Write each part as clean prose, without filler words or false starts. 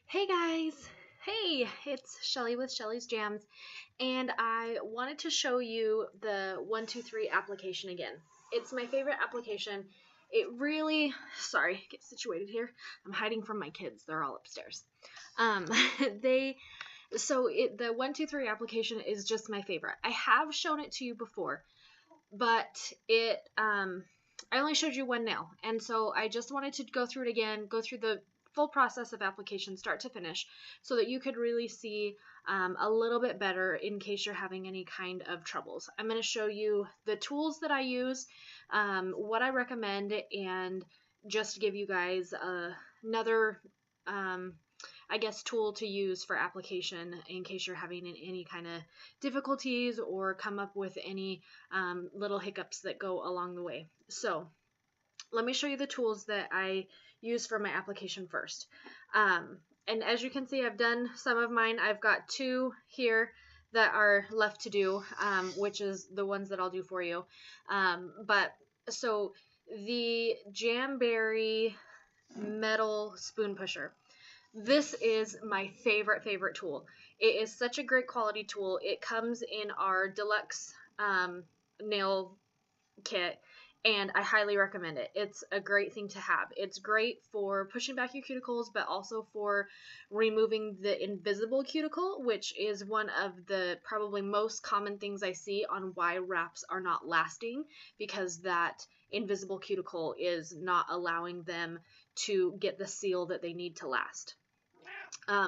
Hey guys! Hey, it's Shelly with Shelly's Jams, and I wanted to show you the 123 application again. It's my favorite application. It really, sorry, get situated here. I'm hiding from my kids. They're all upstairs. Um, they, the 123 application is just my favorite. I have shown it to you before, but I only showed you one nail, and so I just wanted to go through it again, go through the full process of application start to finish so that you could really see a little bit better in case you're having any kind of troubles. I'm going to show you the tools that I use, what I recommend, and just give you guys another I guess tool to use for application in case you're having any kind of difficulties or come up with any little hiccups that go along the way. So let me show you the tools that I use for my application first. And as you can see, I've done some of mine. I've got two here that are left to do, which is the ones that I'll do for you. So the Jamberry metal spoon pusher. This is my favorite tool. It is such a great quality tool. It comes in our deluxe nail kit, and I highly recommend it. It's a great thing to have. It's great for pushing back your cuticles, but also for removing the invisible cuticle, which is one of the probably most common things I see on why wraps are not lasting, because that invisible cuticle is not allowing them to get the seal that they need to last.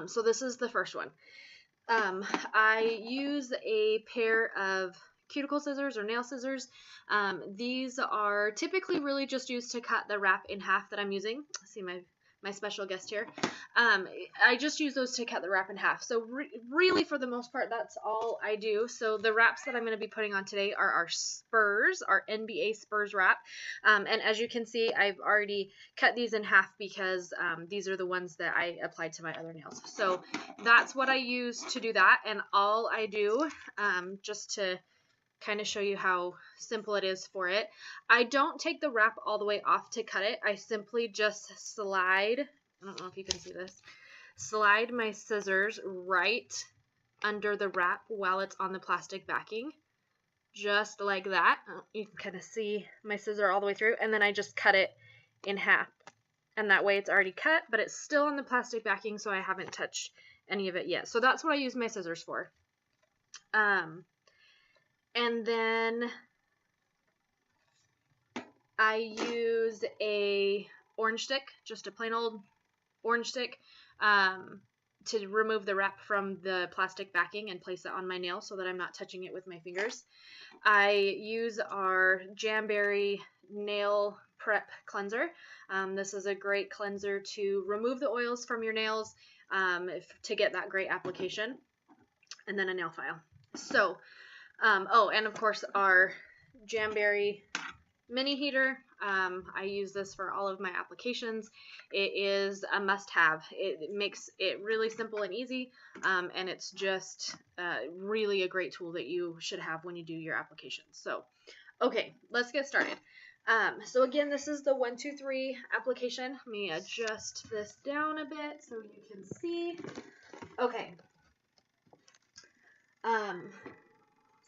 So this is the first one. I use a pair of cuticle scissors or nail scissors. These are typically really just used to cut the wrap in half that I'm using. See my special guest here. I just use those to cut the wrap in half. So really, for the most part, that's all I do. So the wraps that I'm going to be putting on today are our spurs, our NBA spurs wrap. And as you can see, I've already cut these in half because these are the ones that I applied to my other nails. So that's what I use to do that. And all I do, just to kind of show you how simple it is for it, I don't take the wrap all the way off to cut it. I simply just slide, I don't know if you can see this, slide my scissors right under the wrap while it's on the plastic backing, just like that. You can kind of see my scissor all the way through, and then I just cut it in half, and that way it's already cut, but it's still on the plastic backing, so I haven't touched any of it yet. So that's what I use my scissors for. And then I use a orange stick, just a plain old orange stick, to remove the wrap from the plastic backing and place it on my nail so that I'm not touching it with my fingers. I use our Jamberry nail prep cleanser. This is a great cleanser to remove the oils from your nails, to get that great application. And then a nail file. So oh, and of course our Jamberry mini heater. I use this for all of my applications. It is a must-have. It makes it really simple and easy, and it's just really a great tool that you should have when you do your applications. So, okay, let's get started. So again, this is the 123 application. Let me adjust this down a bit so you can see. Okay.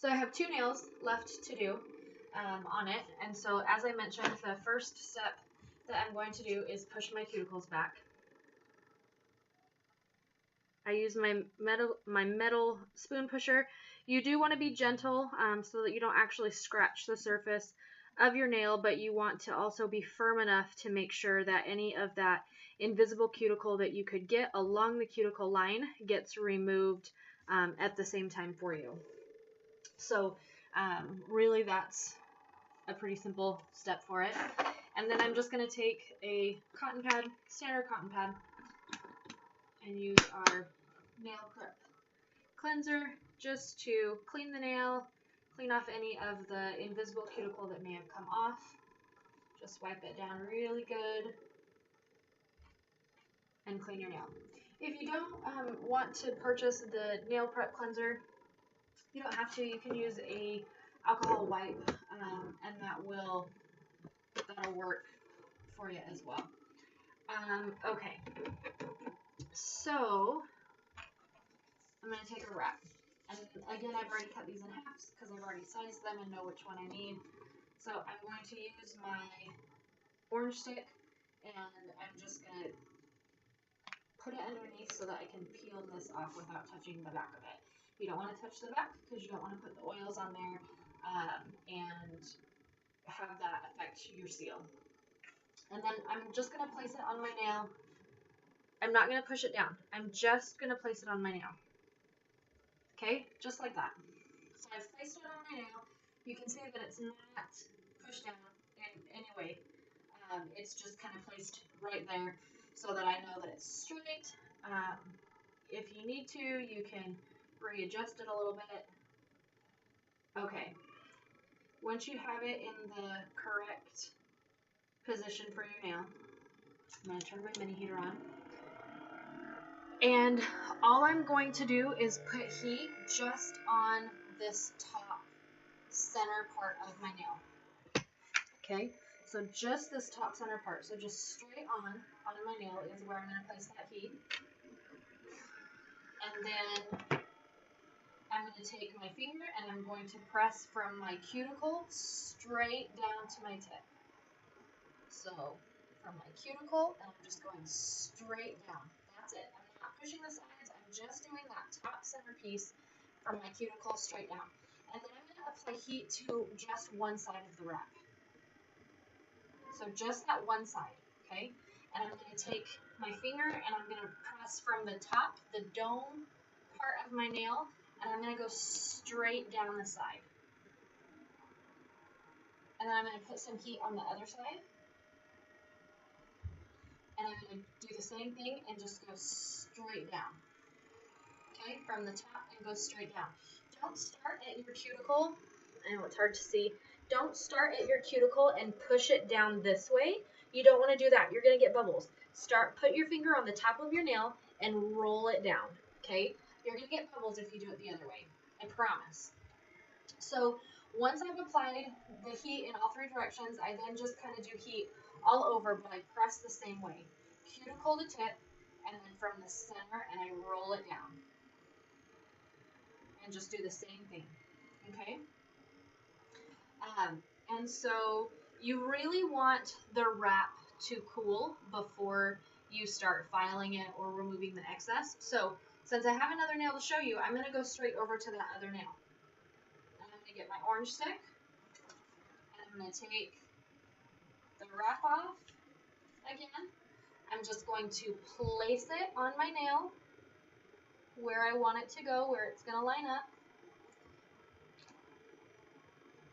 So I have two nails left to do on it, and so as I mentioned, the first step that I'm going to do is push my cuticles back. I use my metal spoon pusher. You do want to be gentle so that you don't actually scratch the surface of your nail, but you want to also be firm enough to make sure that any of that invisible cuticle that you could get along the cuticle line gets removed at the same time for you. So really that's a pretty simple step for it. And then I'm just going to take a cotton pad, standard cotton pad, and use our nail prep cleanser just to clean the nail, clean off any of the invisible cuticle that may have come off. Just wipe it down really good and clean your nail. If you don't want to purchase the nail prep cleanser, you don't have to. You can use a alcohol wipe, and that'll work for you as well. Okay, So I'm going to take a wrap. And again, I've already cut these in halves because I've already sized them and know which one I need. So I'm going to use my orange stick, and I'm just going to put it underneath so that I can peel this off without touching the back of it. You don't want to touch the back because you don't want to put the oils on there and have that affect your seal. And then I'm just going to place it on my nail. I'm not going to push it down. I'm just going to place it on my nail. Okay, just like that. So I've placed it on my nail. You can see that it's not pushed down in any way. It's just kind of placed right there so that I know that it's straight. If you need to, you can readjust it a little bit. Okay. Once you have it in the correct position for your nail, I'm going to turn my mini heater on. And all I'm going to do is put heat just on this top center part of my nail. Okay, so just this top center part. So just straight on my nail is where I'm going to place that heat. And then I'm going to take my finger and I'm going to press from my cuticle straight down to my tip. So from my cuticle, and I'm just going straight down. That's it. I'm not pushing the sides. I'm just doing that top center piece from my cuticle straight down. And then I'm going to apply heat to just one side of the wrap. So just that one side, okay? And I'm going to take my finger and I'm going to press from the top, the dome part of my nail, and I'm going to go straight down the side. And then I'm going to put some heat on the other side. And I'm going to do the same thing and just go straight down. Okay, from the top and go straight down. Don't start at your cuticle. I know it's hard to see. Don't start at your cuticle and push it down this way. You don't want to do that. You're going to get bubbles. Put your finger on the top of your nail and roll it down. Okay, you're going to get bubbles if you do it the other way. I promise. So once I've applied the heat in all three directions, I then just kind of do heat all over, but I press the same way. Cuticle to tip, and then from the center, and I roll it down. And just do the same thing, okay? And so you really want the wrap to cool before you start filing it or removing the excess. So since I have another nail to show you, I'm going to go straight over to that other nail. And I'm going to get my orange stick, and I'm going to take the wrap off again. I'm just going to place it on my nail where I want it to go, where it's going to line up.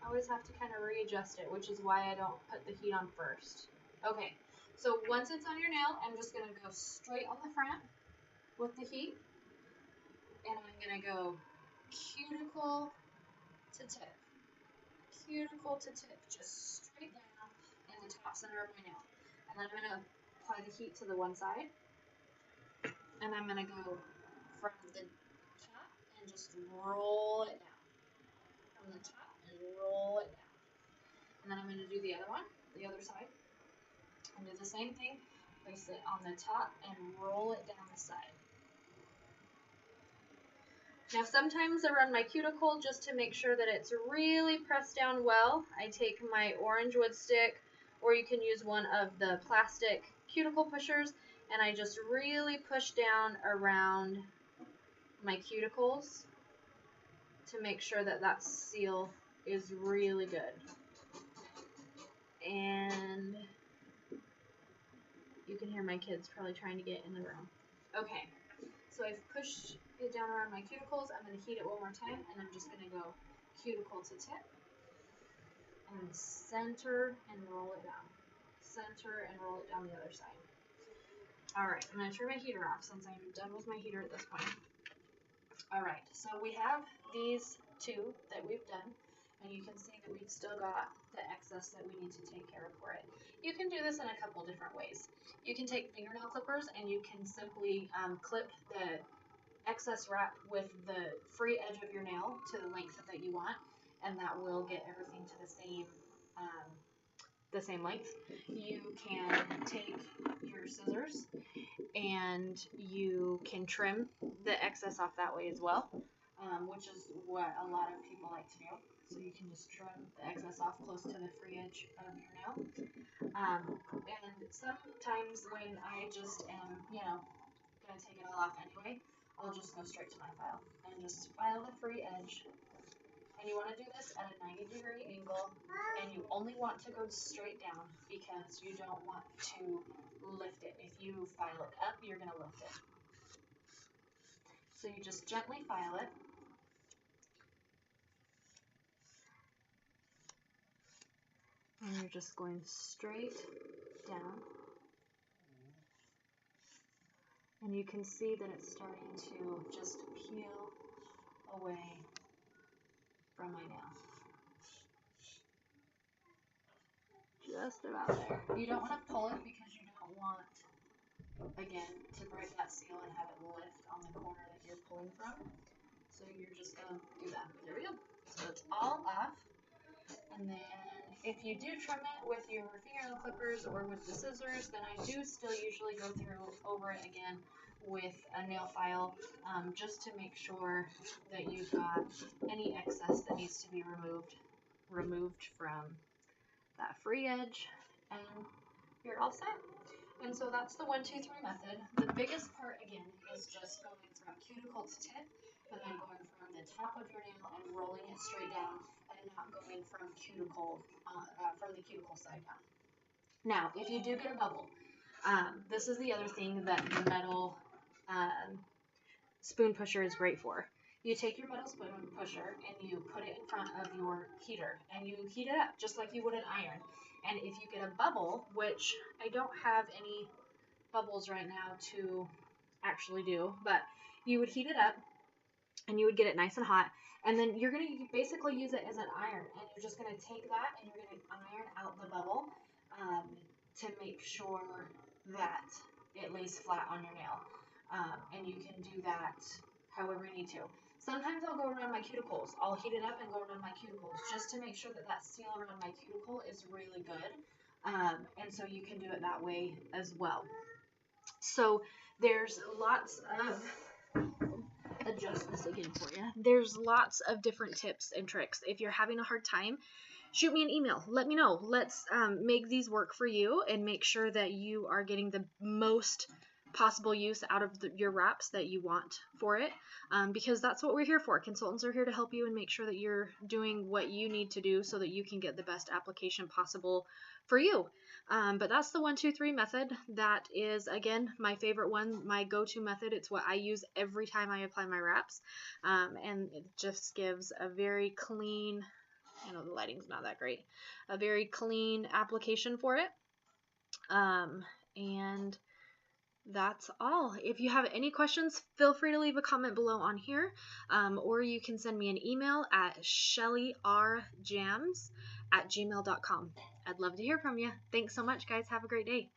I always have to kind of readjust it, which is why I don't put the heat on first. Okay, so once it's on your nail, I'm just going to go straight on the front with the heat. And I'm going to go cuticle to tip. Cuticle to tip, just straight down in the top center of my nail. And then I'm going to apply the heat to the one side. And I'm going to go from the top and just roll it down. From the top and roll it down. And then I'm going to do the other one, the other side. And do the same thing. Place it on the top and roll it down the side. Now sometimes around my cuticle, just to make sure that it's really pressed down well, I take my orange wood stick, or you can use one of the plastic cuticle pushers, and I just really push down around my cuticles to make sure that that seal is really good. And you can hear my kids probably trying to get in the room. Okay, so I've pushed it down around my cuticles. I'm going to heat it one more time, and I'm just going to go cuticle to tip, and center and roll it down. Center and roll it down the other side. Alright, I'm going to turn my heater off since I'm done with my heater at this point. Alright, so we have these two that we've done, and you can see that we've still got the excess that we need to take care of for it. You can do this in a couple different ways. You can take fingernail clippers and you can simply clip the excess wrap with the free edge of your nail to the length that you want, and that will get everything to the the same length. You can take your scissors and you can trim the excess off that way as well, which is what a lot of people like to do. So you can just trim the excess off close to the free edge of your nail. And sometimes when I just am, gonna take it all off anyway, I'll just go straight to my file and just file the free edge. And you want to do this at a 90-degree angle, and you only want to go straight down because you don't want to lift it. If you file it up, you're going to lift it. So you just gently file it. And you're just going straight down. And you can see that it's starting to just peel away from my nail. Just about there. You don't want to pull it because you don't want, again, to break that seal and have it lift on the corner that you're pulling from. So you're just going to do that. There we go. So it's all off. And then if you do trim it with your fingernail clippers or with the scissors, then I do still usually go through over it again with a nail file, just to make sure that you've got any excess that needs to be removed from that free edge, and you're all set. And so that's the 1, 2, 3 method. The biggest part again is just going from cuticle to tip, and then going from the top of your nail and rolling it straight down, and not going from the cuticle side down. Now, if you do get a bubble, this is the other thing that the metal spoon pusher is great for. You take your metal spoon pusher and you put it in front of your heater and you heat it up just like you would an iron. And if you get a bubble, which I don't have any bubbles right now to actually do, but you would heat it up and you would get it nice and hot, and then you're going to basically use it as an iron, and you're just going to take that and you're going to iron out the bubble to make sure that it lays flat on your nail. And you can do that however you need to. Sometimes I'll go around my cuticles. I'll heat it up and go around my cuticles just to make sure that that seal around my cuticle is really good. And so you can do it that way as well. So there's lots of, adjust this again for you. There's lots of different tips and tricks. If you're having a hard time, shoot me an email. Let me know. Let's make these work for you and make sure that you are getting the most possible use out of your wraps that you want for it, because that's what we're here for. Consultants are here to help you and make sure that you're doing what you need to do so that you can get the best application possible for you. But that's the 1, 2, 3 method. That is, again, my favorite one, my go-to method. It's what I use every time I apply my wraps, and it just gives a very clean, I know the lighting's not that great, a very clean application for it. And that's all. If you have any questions, feel free to leave a comment below on here, or you can send me an email at shellyrjams@gmail.com. I'd love to hear from you. Thanks so much, guys. Have a great day.